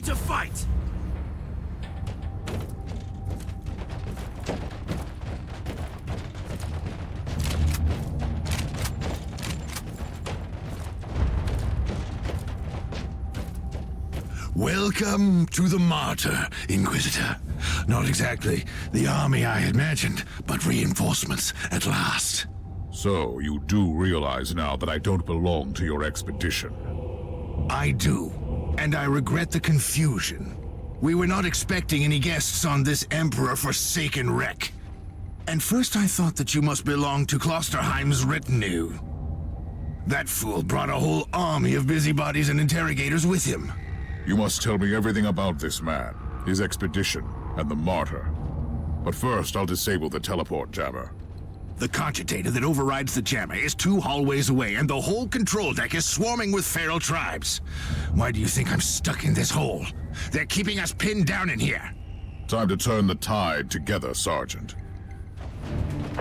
to fight! Welcome to the Martyr, Inquisitor. Not exactly the army I imagined, but reinforcements at last. So, you do realize now that I don't belong to your expedition? I do, and I regret the confusion. We were not expecting any guests on this Emperor-forsaken wreck. And first I thought that you must belong to Klosterheim's retinue. That fool brought a whole army of busybodies and interrogators with him. You must tell me everything about this man, his expedition, and the Martyr. But first, I'll disable the teleport jammer. The cogitator that overrides the jammer is 2 hallways away, and the whole control deck is swarming with feral tribes. Why do you think I'm stuck in this hole? They're keeping us pinned down in here. Time to turn the tide together, Sergeant.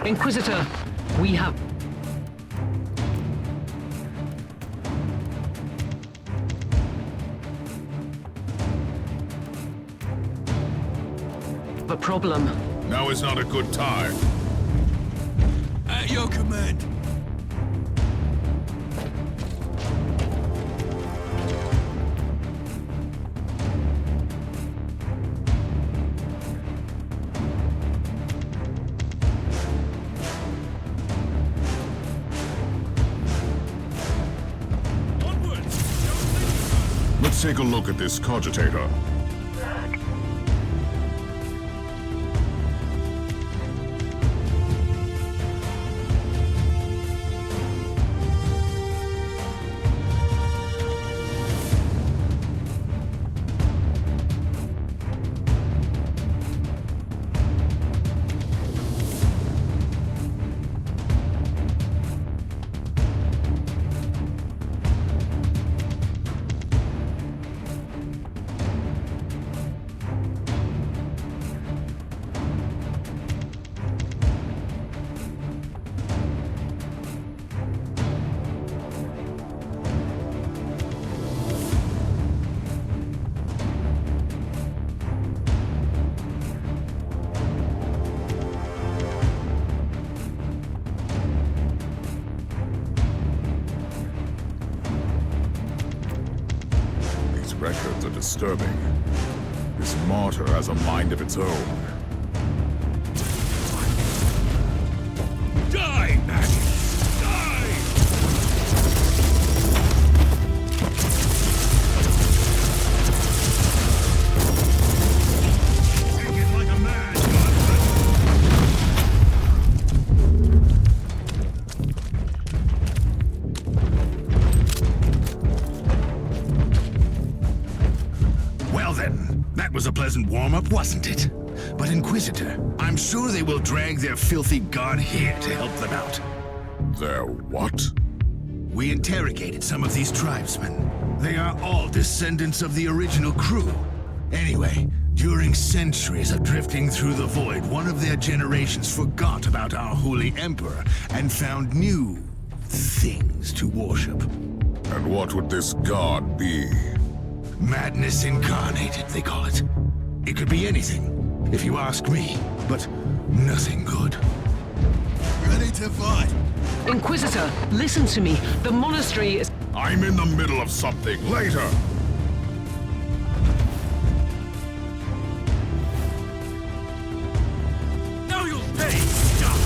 Inquisitor, we have... a problem. Now is not a good time. At your command. Onwards! Let's take a look at this cogitator. Records are disturbing. This Martyr has a mind of its own. Die, Maggie! Die! Take it like a man, Well then, that was a pleasant warm-up, wasn't it? But Inquisitor, I'm sure they will drag their filthy god here to help them out. Their what? We interrogated some of these tribesmen. They are all descendants of the original crew. Anyway, during centuries of drifting through the void, one of their generations forgot about our holy emperor and found new things to worship. And what would this god be? Madness incarnated, they call it. It could be anything, if you ask me, but nothing good. ready to fight! Inquisitor, listen to me. The monastery is... I'm in the middle of something. Later! Now you'll pay, scum!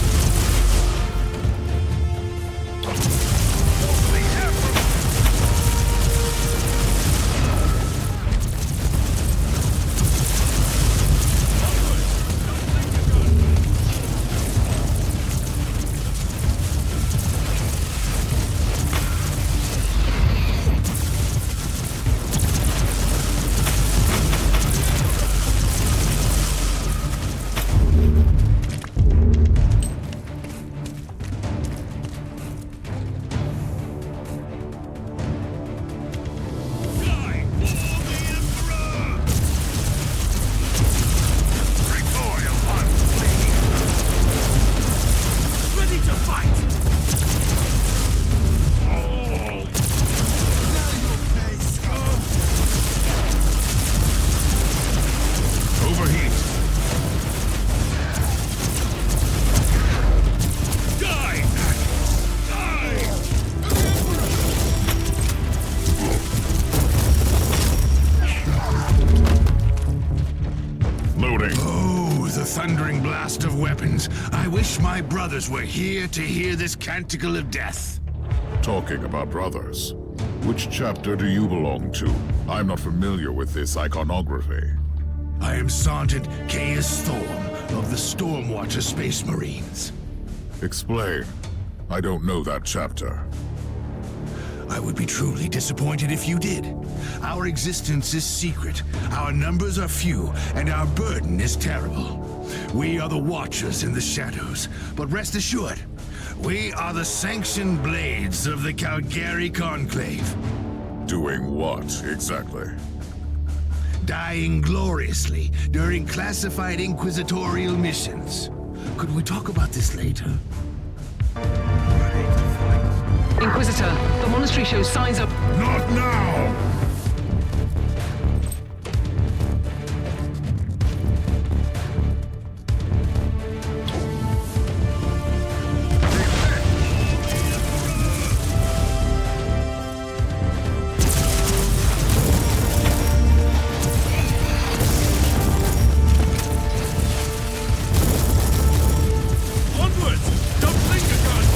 weapons. I wish my brothers were here to hear this canticle of death. Talking about brothers, which chapter do you belong to? I'm not familiar with this iconography. I am Sergeant Caius Thorm of the Stormwatcher Space Marines. Explain. I don't know that chapter. I would be truly disappointed if you did. Our existence is secret, our numbers are few, and our burden is terrible. We are the Watchers in the shadows, but rest assured, we are the sanctioned blades of the Calgary Conclave. Doing what, exactly? Dying gloriously during classified inquisitorial missions. Could we talk about this later? Inquisitor, the monastery shows signs of... Not now! Onwards! Don't linger, guys!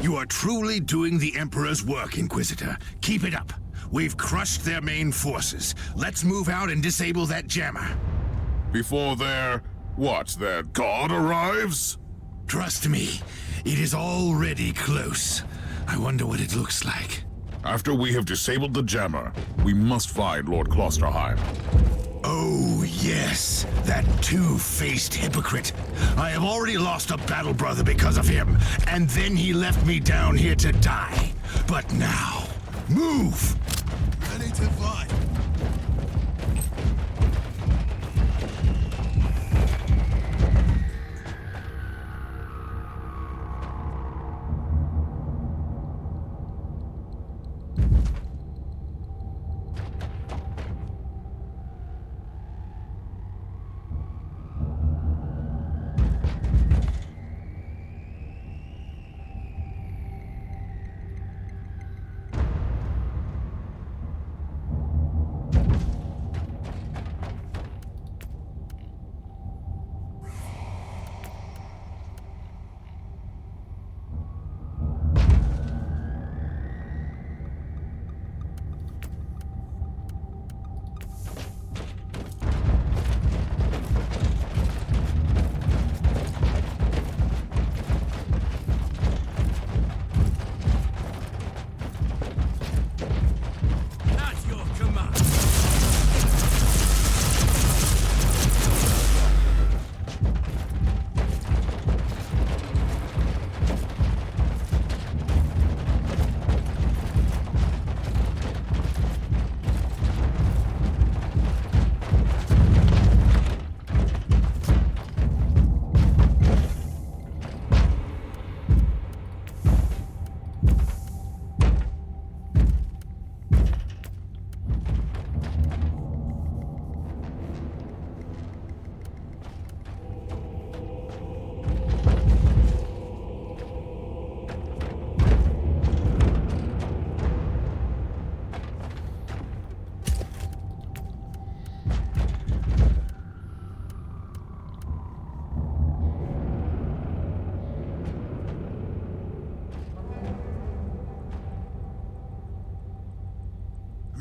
You are truly doing the Emperor's work, Inquisitor. Keep it up. We've crushed their main forces. Let's move out and disable that jammer. Before their god arrives? Trust me, it is already close. I wonder what it looks like. After we have disabled the jammer, we must find Lord Klosterheim. Oh, yes, that two-faced hypocrite. I have already lost a battle brother because of him, and then he left me down here to die. But now, move! Ready to fight!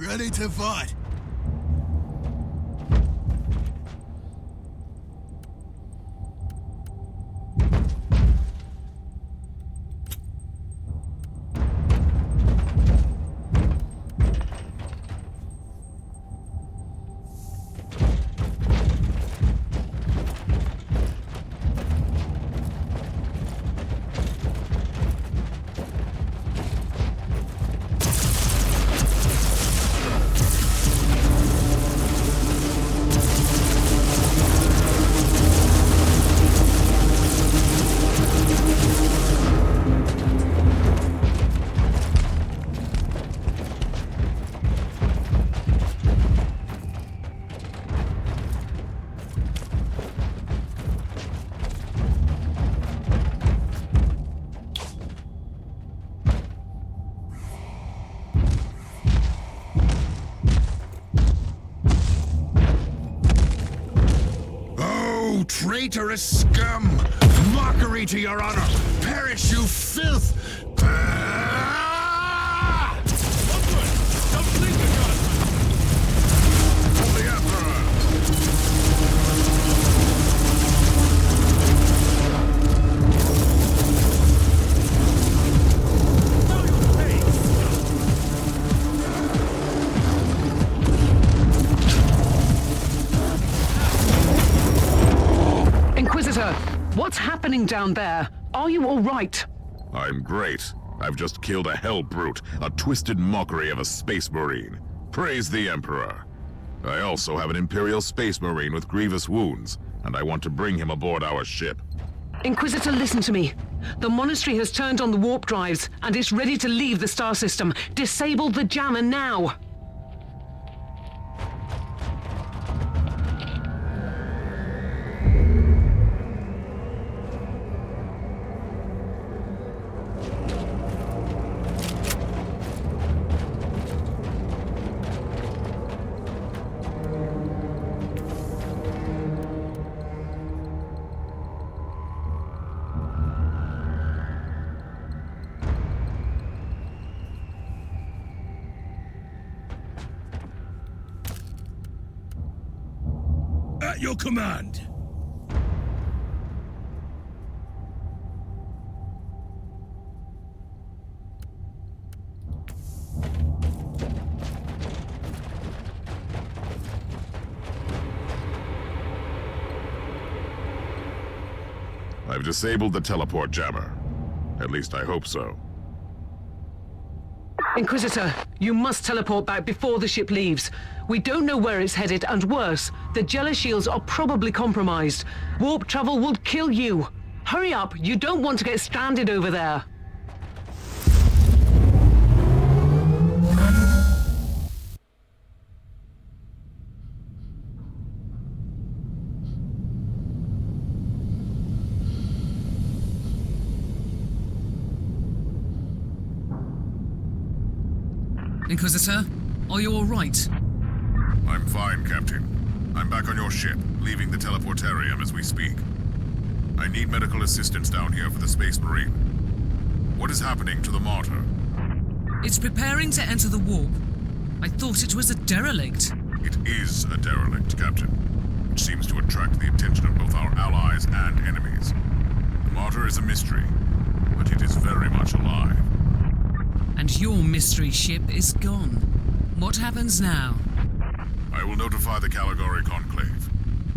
Ready to fight. Traitorous scum! Mockery to your honor! Perish, you filth! Ah! Onward! Don't linger, guardsmen! For the Emperor! Now your pace! Inquisitor, what's happening down there? Are you all right? I'm great. I've just killed a hell brute, a twisted mockery of a space marine. Praise the Emperor. I also have an Imperial space marine with grievous wounds, and I want to bring him aboard our ship. Inquisitor, listen to me. The monastery has turned on the warp drives, and it's ready to leave the star system. Disable the jammer now! At your command! I've disabled the teleport jammer. At least I hope so. Inquisitor, you must teleport back before the ship leaves. We don't know where it's headed, and worse, the Jella shields are probably compromised. Warp travel will kill you. Hurry up, you don't want to get stranded over there. Inquisitor, are you all right? I'm fine, Captain. I'm back on your ship, leaving the teleportarium as we speak. I need medical assistance down here for the Space Marine. What is happening to the Martyr? It's preparing to enter the warp. I thought it was a derelict. It is a derelict, Captain, which seems to attract the attention of both our allies and enemies. The Martyr is a mystery, but it is very much alive. And your mystery ship is gone. What happens now? I will notify the Caligari Conclave.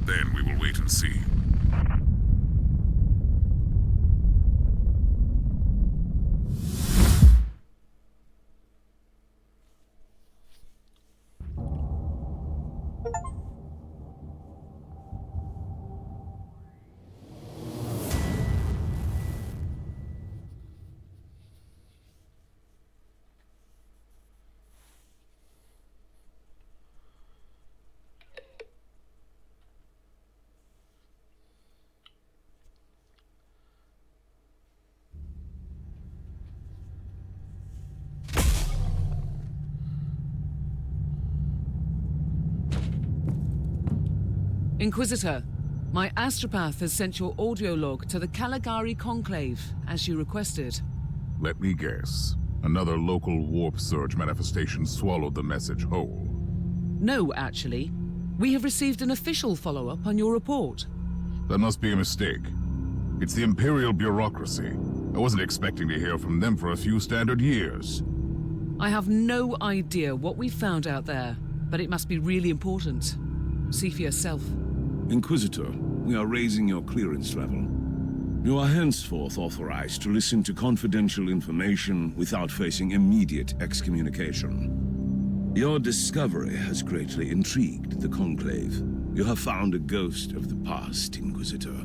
Then we will wait and see. Inquisitor, my astropath has sent your audio log to the Caligari Conclave, as you requested. Let me guess. Another local warp surge manifestation swallowed the message whole. No, actually. We have received an official follow-up on your report. That must be a mistake. It's the Imperial bureaucracy. I wasn't expecting to hear from them for a few standard years. I have no idea what we found out there, but it must be really important. See for yourself. Inquisitor, we are raising your clearance level. You are henceforth authorized to listen to confidential information without facing immediate excommunication. Your discovery has greatly intrigued the Conclave. You have found a ghost of the past, Inquisitor.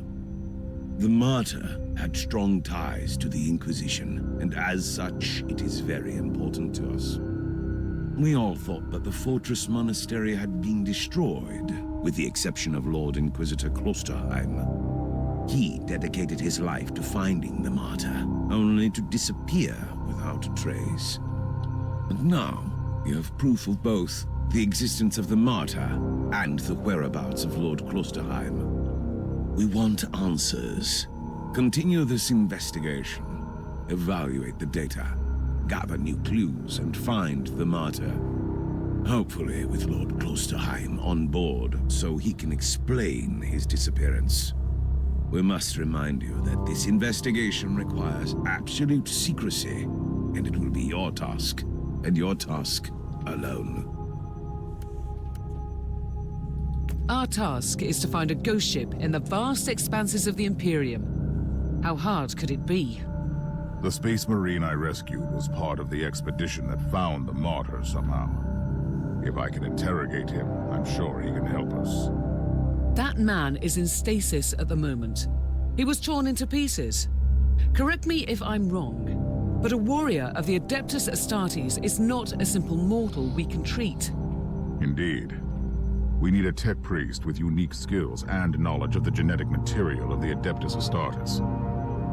The Martyr had strong ties to the Inquisition, and as such, it is very important to us. We all thought that the Fortress Monastery had been destroyed, with the exception of Lord Inquisitor Klosterheim. He dedicated his life to finding the Martyr, only to disappear without a trace. And now, you have proof of both the existence of the Martyr and the whereabouts of Lord Klosterheim. We want answers. Continue this investigation. Evaluate the data. Gather new clues and find the Martyr. Hopefully with Lord Klosterheim on board so he can explain his disappearance. We must remind you that this investigation requires absolute secrecy, and it will be your task, and your task alone. Our task is to find a ghost ship in the vast expanses of the Imperium. How hard could it be? The Space Marine I rescued was part of the expedition that found the Martyr somehow. If I can interrogate him, I'm sure he can help us. That man is in stasis at the moment. He was torn into pieces. Correct me if I'm wrong, but a warrior of the Adeptus Astartes is not a simple mortal we can treat. Indeed. We need a tech priest with unique skills and knowledge of the genetic material of the Adeptus Astartes.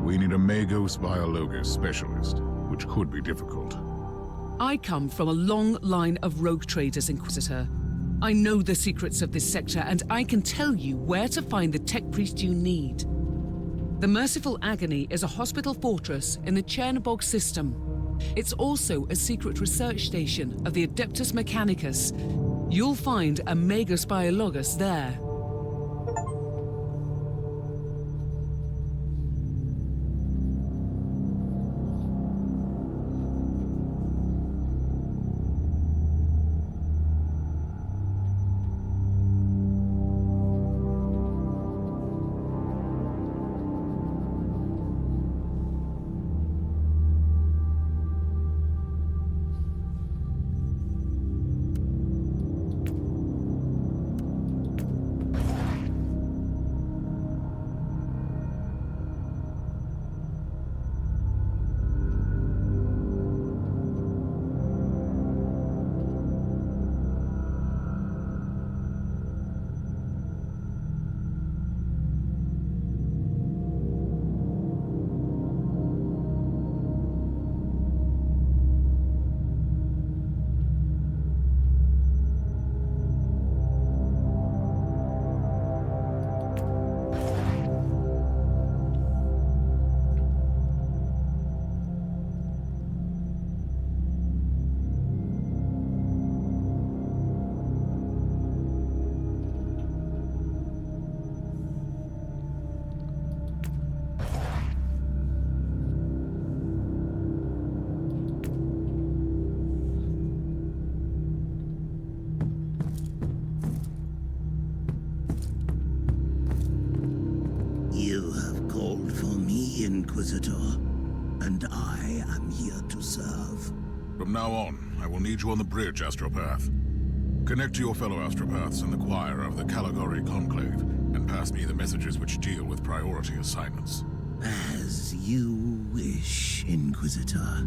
We need a Magos Biologus specialist, which could be difficult. I come from a long line of rogue traders, Inquisitor. I know the secrets of this sector, and I can tell you where to find the tech priest you need. The Merciful Agony is a hospital fortress in the Chernobog system. It's also a secret research station of the Adeptus Mechanicus. You'll find a Magos Biologus there. Inquisitor, and I am here to serve. From now on, I will need you on the bridge, Astropath. Connect to your fellow Astropaths in the choir of the Caligari Conclave, and pass me the messages which deal with priority assignments. As you wish, Inquisitor.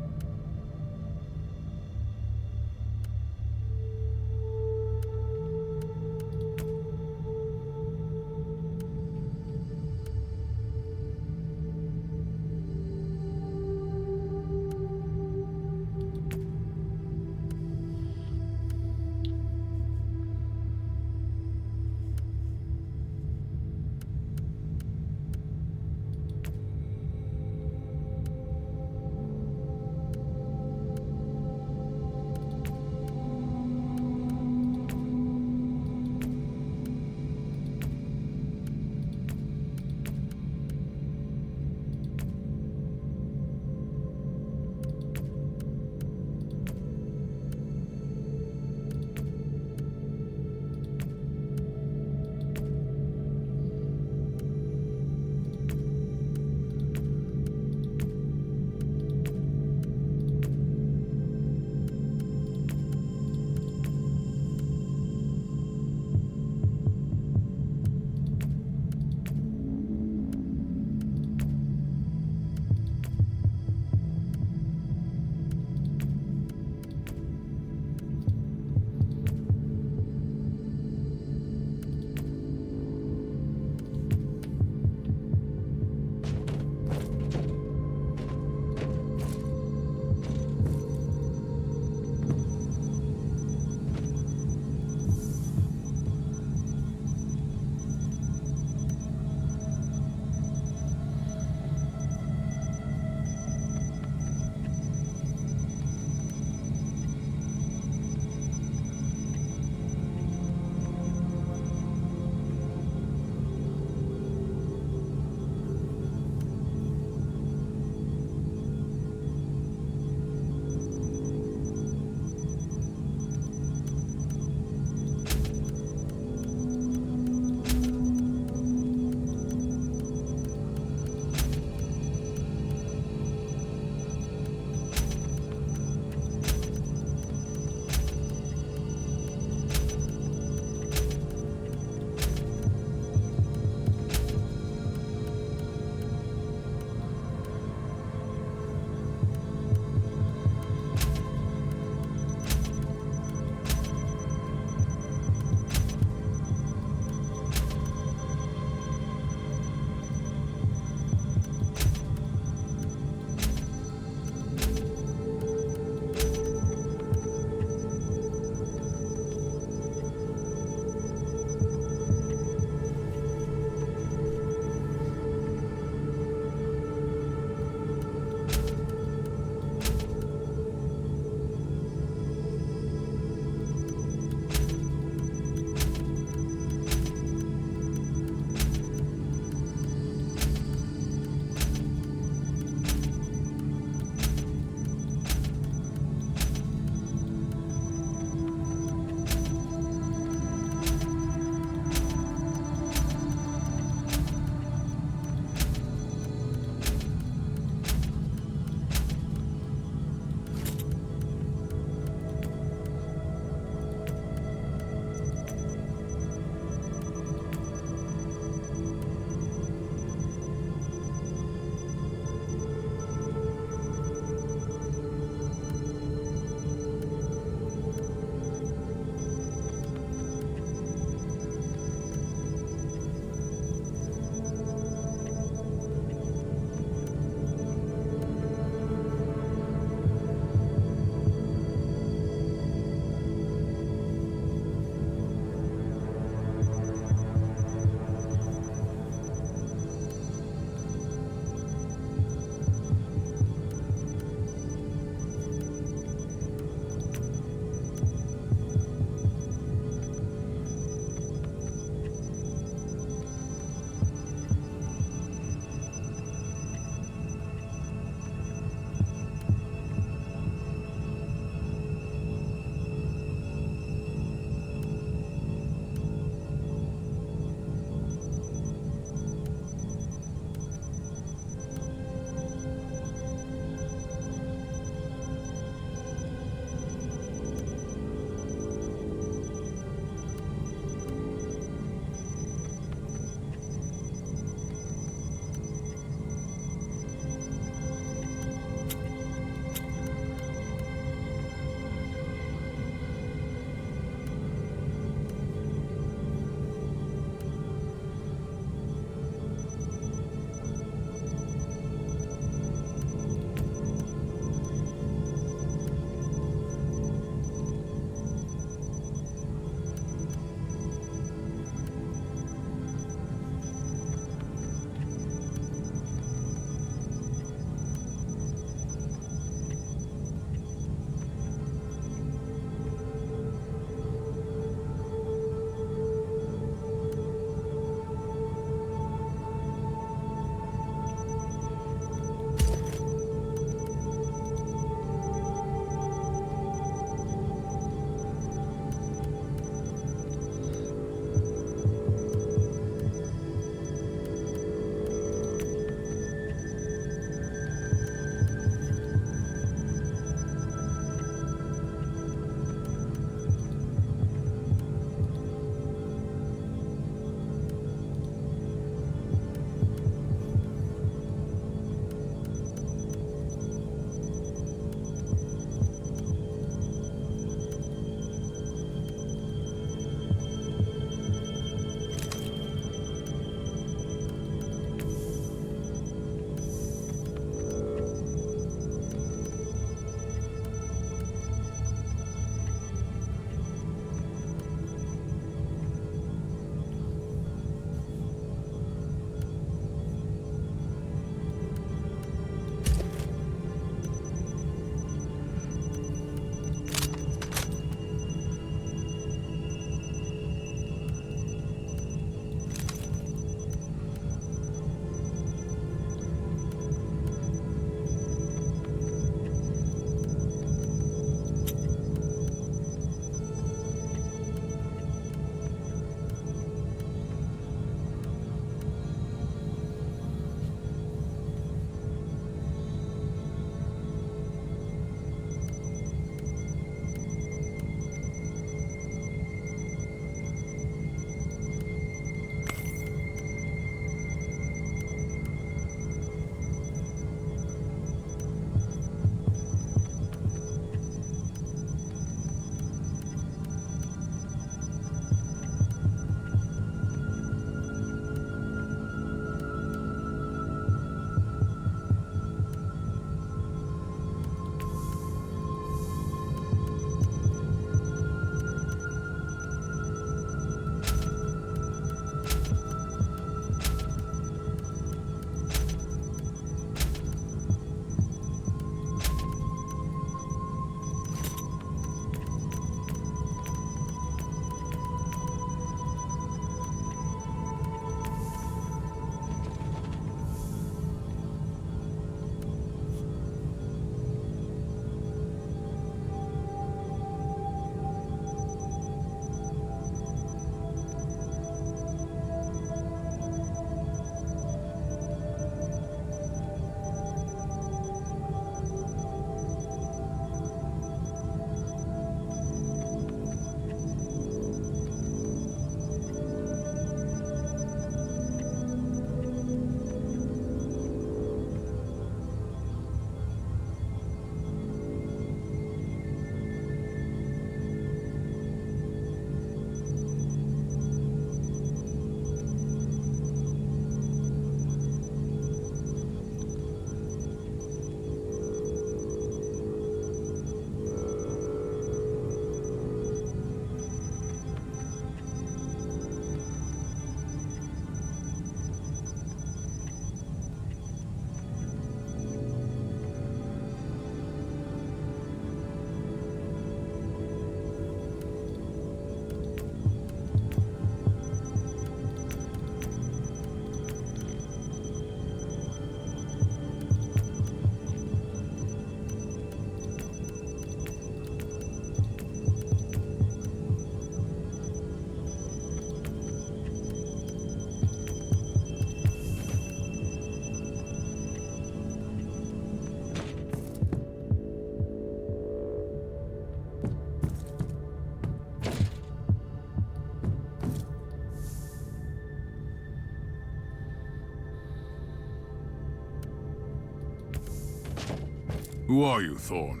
Who are you, Thorn?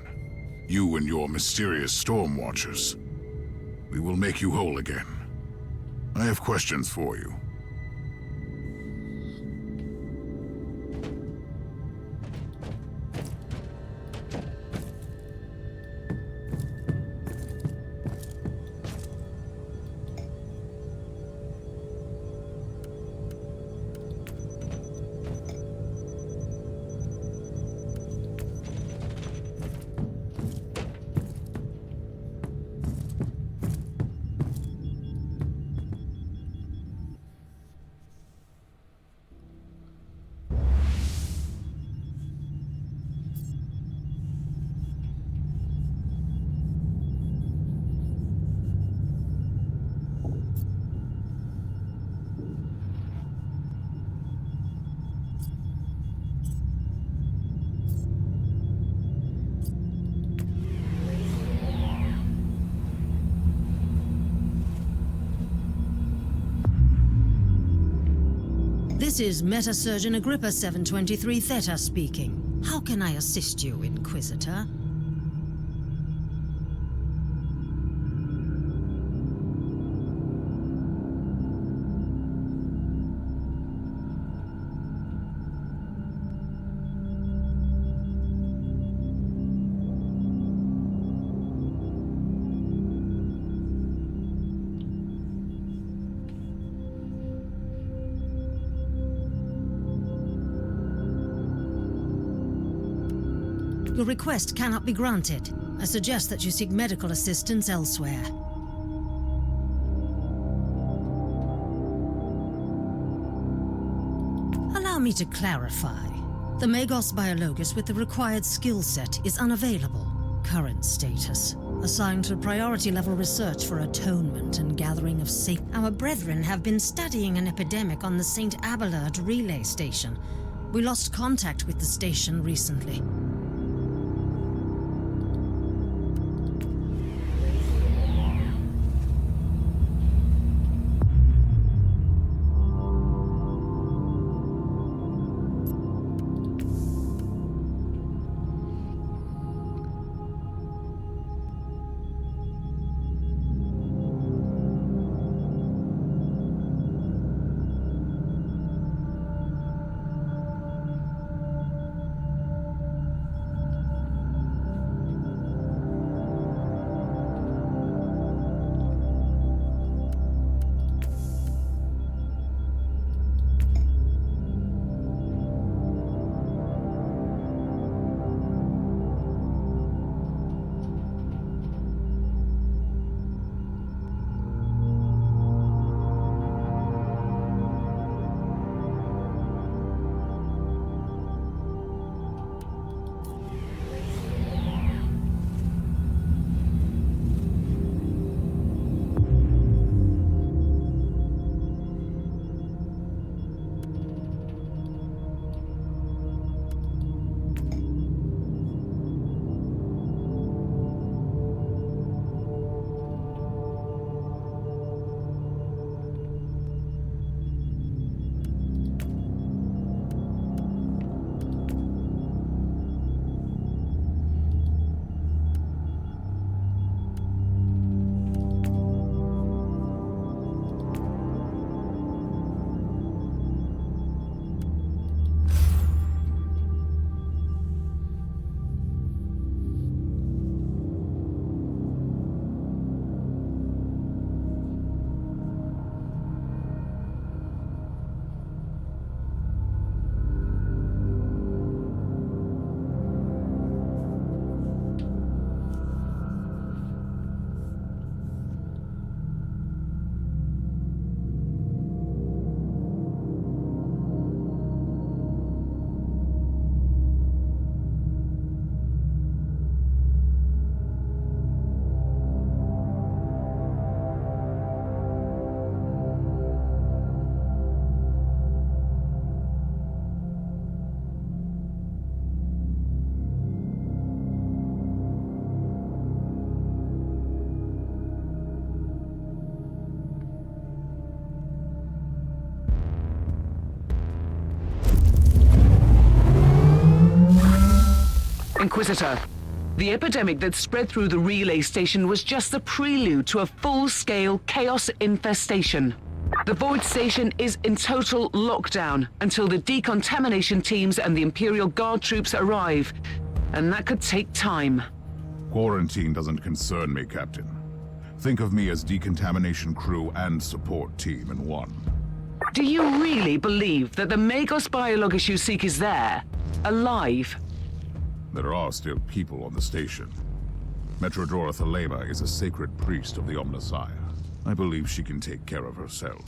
You and your mysterious storm watchers. We will make you whole again. I have questions for you. This is Meta-Surgeon Agrippa 723 Theta speaking. How can I assist you, Inquisitor? Your request cannot be granted. I suggest that you seek medical assistance elsewhere. Allow me to clarify. The Magos Biologus with the required skill set is unavailable. Current status: assigned to priority level research for atonement and gathering of safe. Our brethren have been studying an epidemic on the St. Abelard relay station. We lost contact with the station recently. Inquisitor, the epidemic that spread through the relay station was just the prelude to a full-scale chaos infestation. The Void Station is in total lockdown until the decontamination teams and the Imperial Guard troops arrive, and that could take time. Quarantine doesn't concern me, Captain. Think of me as decontamination crew and support team in one. Do you really believe that the Magos biologist you seek is there, alive? There are still people on the station. Metrodora Thelema is a sacred priest of the Omnissiah. I believe she can take care of herself.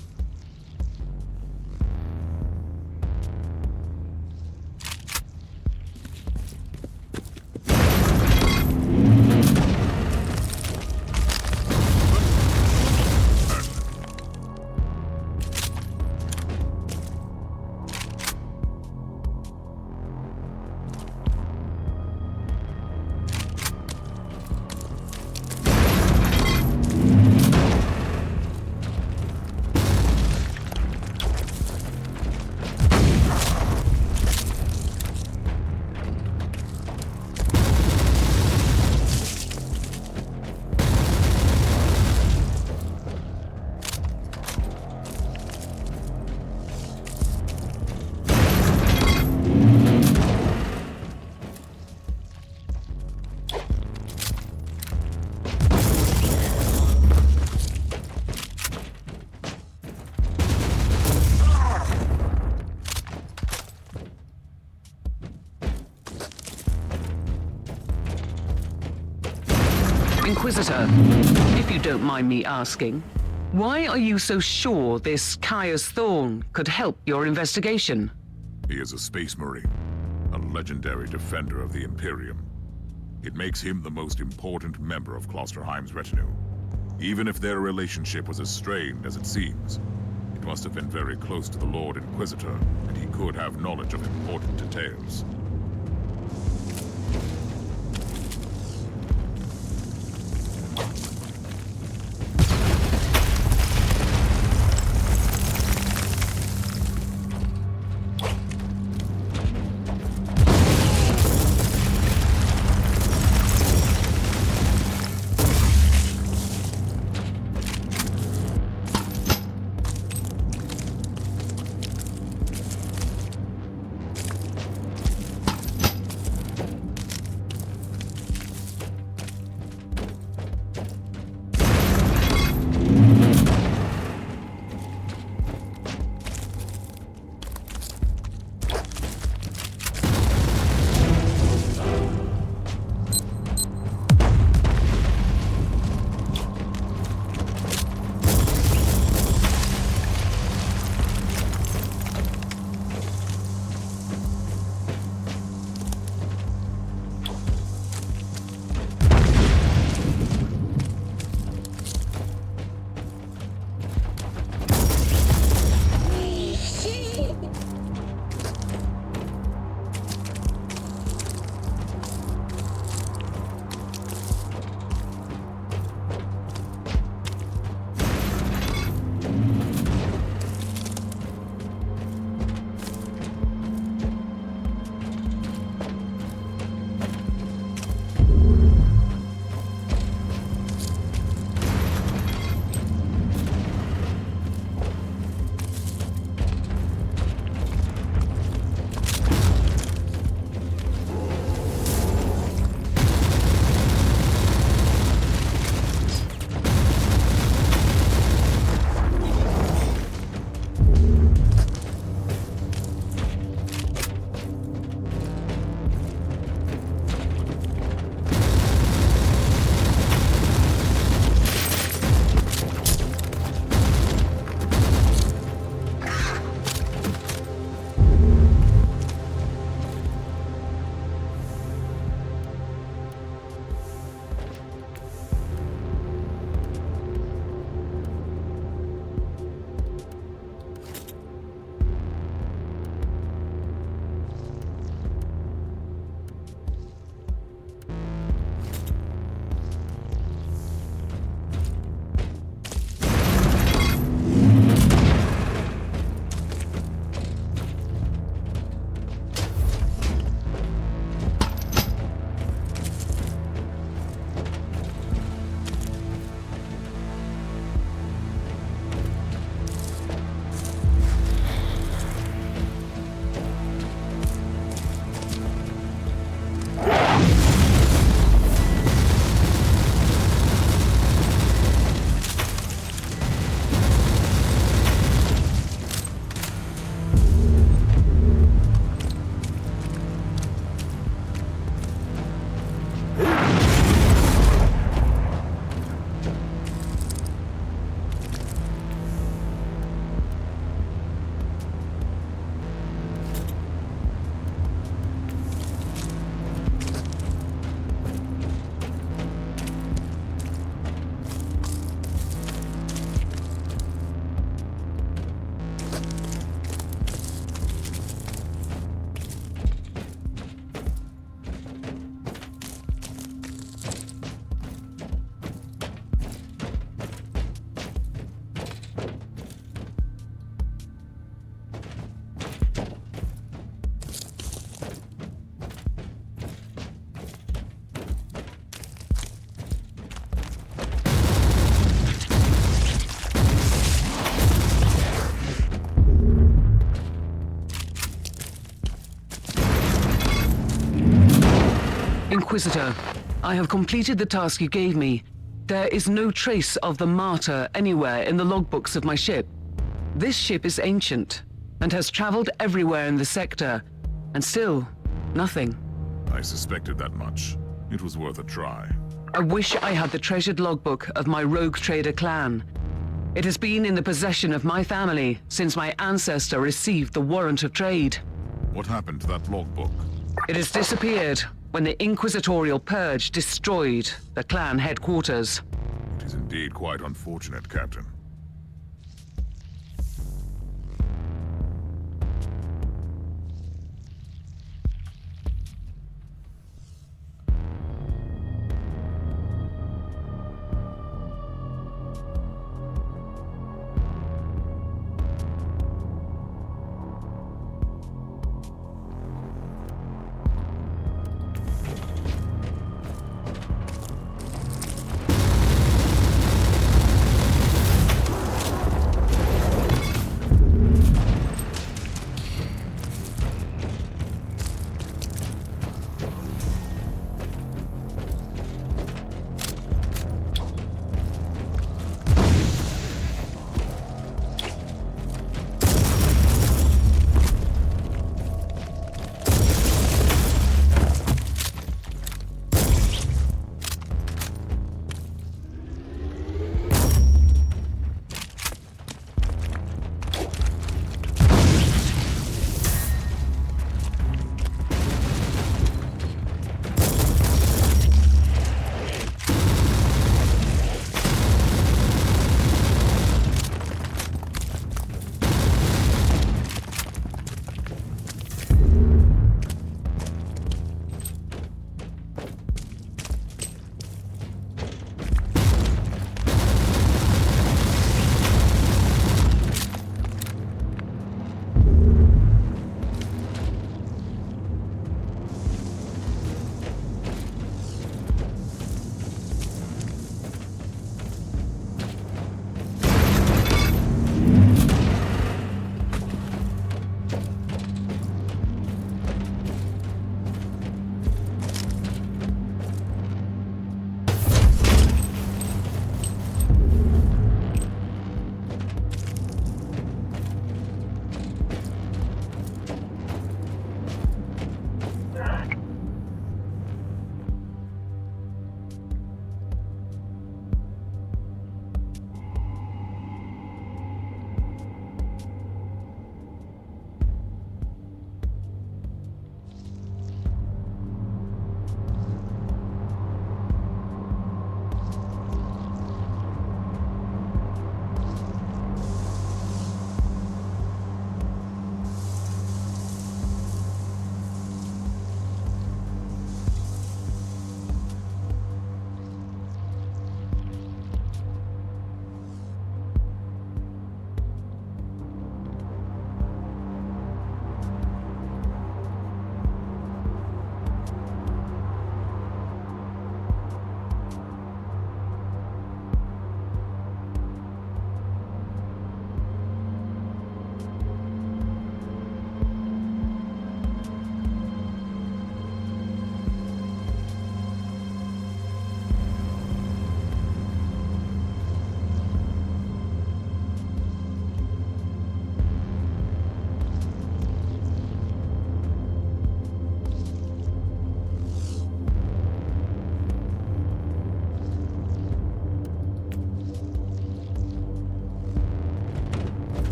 Inquisitor, if you don't mind me asking, why are you so sure this Caius Thorn could help your investigation? He is a space marine, a legendary defender of the Imperium. It makes him the most important member of Klosterheim's retinue. Even if their relationship was as strained as it seems, it must have been very close to the Lord Inquisitor, and he could have knowledge of important details. Inquisitor, I have completed the task you gave me. There is no trace of the Martyr anywhere in the logbooks of my ship. This ship is ancient and has traveled everywhere in the sector, and still, nothing. I suspected that much. It was worth a try. I wish I had the treasured logbook of my rogue trader clan. It has been in the possession of my family since my ancestor received the warrant of trade. What happened to that logbook? It has disappeared when the Inquisitorial Purge destroyed the clan headquarters. It is indeed quite unfortunate, Captain.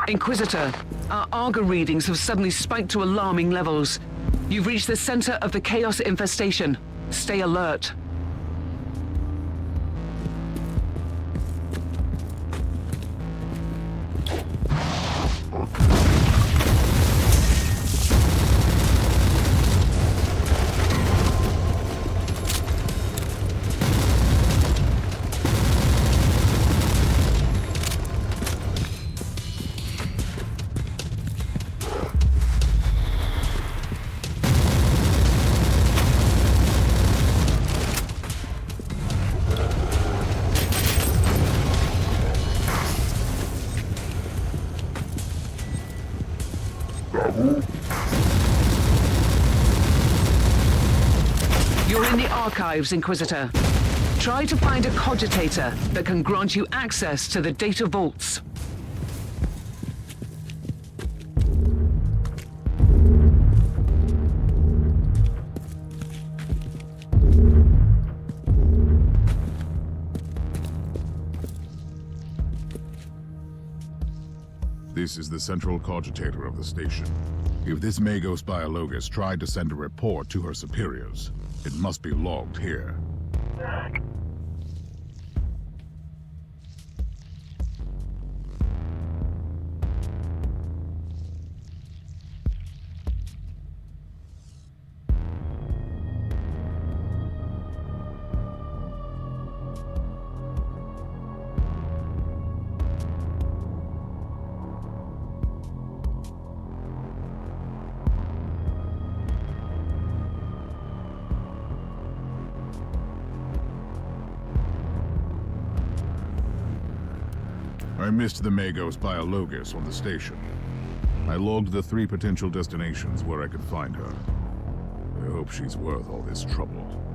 Inquisitor, our Arga readings have suddenly spiked to alarming levels. You've reached the center of the Chaos infestation. Stay alert. You're in the archives, Inquisitor. Try to find a cogitator that can grant you access to the data vaults. This is the central cogitator of the station. If this Magos Biologus tried to send a report to her superiors, it must be logged here. I missed the Magos Biologus on the station. I logged the 3 potential destinations where I could find her. I hope she's worth all this trouble.